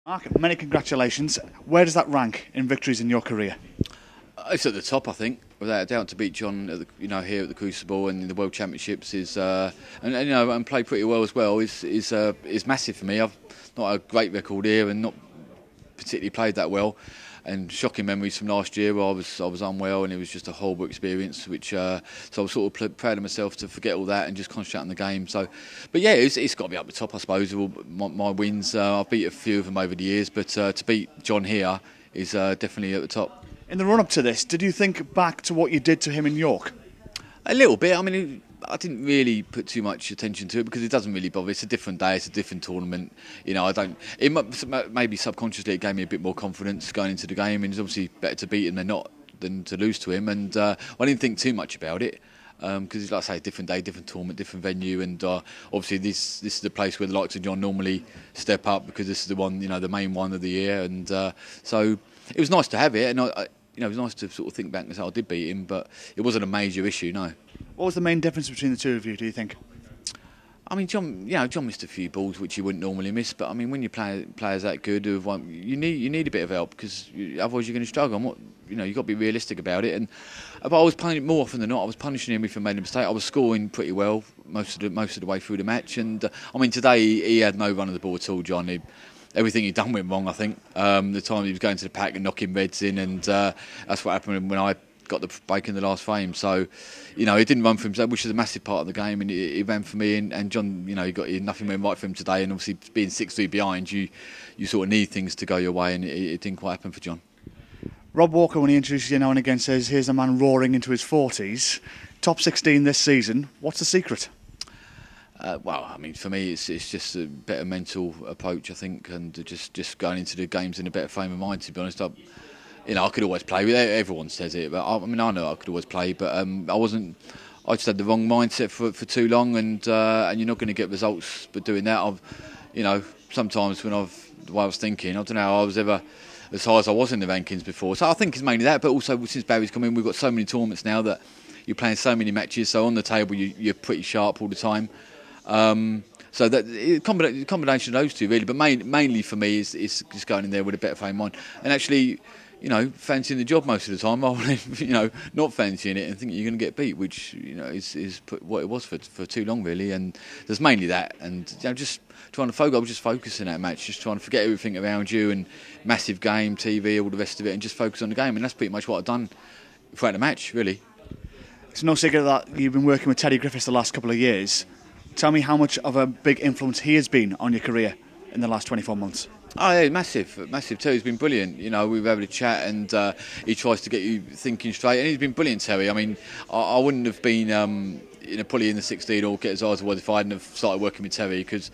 Mark, many congratulations. Where does that rank in victories in your career? It's at the top, I think, without a doubt. To beat John, at the, here at the Crucible and in the World Championships is, and play pretty well as well is massive for me. I've not a great record here and not particularly played that well. And shocking memories from last year where I was unwell and it was just a horrible experience. So I was sort of proud of myself to forget all that and just concentrate on the game. So, but yeah, it's got to be up the top, I suppose. Of all my wins, I've beat a few of them over the years, but to beat John here is definitely at the top. In the run-up to this, did you think back to what you did to him in York? A little bit. I mean, I didn't really put too much attention to it because it doesn't really bother. It's a different day. It's a different tournament. I don't. Maybe subconsciously it gave me a bit more confidence going into the game. And it's obviously better to beat him than to lose to him. And I didn't think too much about it because it's like I say, different day, different tournament, different venue. And obviously this is the place where the likes of John normally step up because this is the one, the main one of the year. And so it was nice to have it. And it was nice to sort of think back and say I did beat him, but it wasn't a major issue, no. What was the main difference between the two of you, do you think? I mean, John missed a few balls which he wouldn't normally miss, but I mean, when you play players that good, you need a bit of help because otherwise you're going to struggle. You've got to be realistic about it. But I was playing it more often than not. I was punishing him if he made a mistake. I was scoring pretty well most of the way through the match. And I mean, today he had no run of the ball at all, John. Everything he'd done went wrong, I think. The time he was going to the pack and knocking reds in, and that's what happened when I got the break in the last frame. So, he didn't run for himself, which is a massive part of the game, and he ran for me. And John, nothing went right for him today. And obviously, being 6-3 behind, you sort of need things to go your way, and it didn't quite happen for John. Rob Walker, when he introduces you now and again, says, "Here's a man roaring into his 40s." Top 16 this season. What's the secret? Well, I mean, for me, it's just a better mental approach, I think, and just going into the games in a better frame of mind. To be honest, I could always play. Everyone says it, but I know I could always play, but I wasn't. I just had the wrong mindset for too long, and you're not going to get results by doing that. Sometimes the way I was thinking, I don't know, I was ever as high as I was in the rankings before. So I think it's mainly that, but also since Barry's come in, we've got so many tournaments now that you're playing so many matches. So on the table, you're pretty sharp all the time. So that combination of those two really, but mainly for me is just going in there with a better frame of mind and actually, fancying the job most of the time rather than not fancying it and thinking you're going to get beat, which is what it was for too long really. And there's mainly that, and just trying to focus. I was just focusing that match, just trying to forget everything around you and massive game, TV, all the rest of it, and just focus on the game. And that's pretty much what I've done throughout the match really. It's no secret that you've been working with Teddy Griffiths the last couple of years. Tell me how much of a big influence he has been on your career in the last 24 months. Oh yeah, massive too. He's been brilliant. We've had a chat and he tries to get you thinking straight, and he's been brilliant, Terry. I mean, I wouldn't have been probably in the 16 or get as high as I was if I hadn't have started working with Terry, because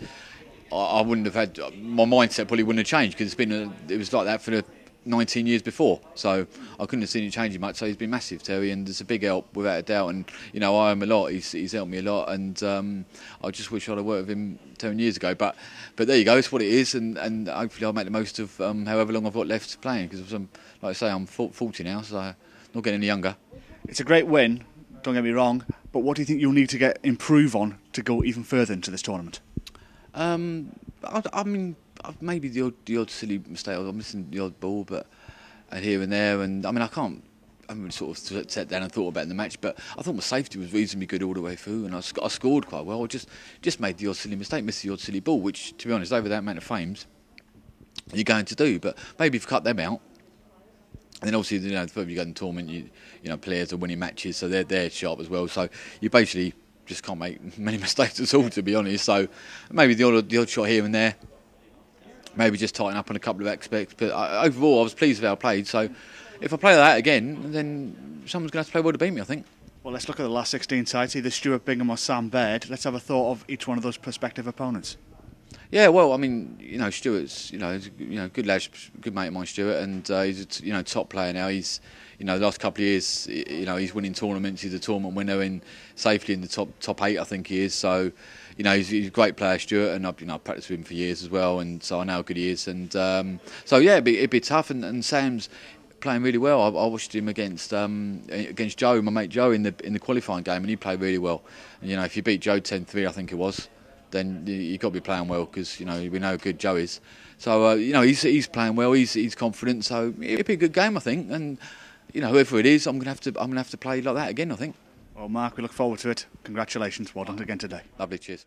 I wouldn't have had my mindset probably wouldn't have changed, because it was like that for the 19 years before, so I couldn't have seen it changing much. So he's been massive, Terry, and it's a big help without a doubt. And I owe him a lot. He's helped me a lot, and I just wish I'd have worked with him 10 years ago. But there you go, it's what it is, and hopefully I'll make the most of however long I've got left playing, because like I say, I'm 40 now, so I'm not getting any younger. It's a great win, don't get me wrong, but what do you think you'll need to improve on to go even further into this tournament? I mean, maybe the odd silly mistake. I'm missing the odd ball, but here and there. And I mean, I haven't really sort of sat down and thought about it in the match, but I thought my safety was reasonably good all the way through, and I scored quite well. I just made the odd silly mistake, missed the odd silly ball, which, to be honest, over that amount of frames, you're going to do. But maybe if you cut them out, and then obviously, the further you go in the tournament, players are winning matches, so they're sharp as well. So you basically just can't make many mistakes at all, to be honest. So maybe the odd shot here and there. Maybe just tighten up on a couple of aspects, but overall I was pleased with how I played. So if I play that again, then someone's going to have to play well to beat me, I think. Well, let's look at the last 16 sides, either Stuart Bingham or Sam Baird. Let's have a thought of each one of those prospective opponents. Yeah, well, I mean, Stuart's, he's good lad, good mate of mine, Stuart, and he's a, top player now. He's, the last couple of years, he's winning tournaments. He's a tournament winner safely in the top 8, I think he is. So, he's a great player, Stuart, and I've practiced with him for years as well, and so I know how good he is. And so yeah, it'd be tough. And Sam's playing really well. I watched him against Joe, my mate Joe, in the qualifying game, and he played really well. And if you beat Joe 10-3, I think it was. then you've got to be playing well, because we know how good Joe is. So he's playing well. He's confident. So it'll be a good game, I think. And whoever it is, I'm gonna have to play like that again, I think. Well, Mark, we look forward to it. Congratulations. Well done again today. Lovely. Cheers.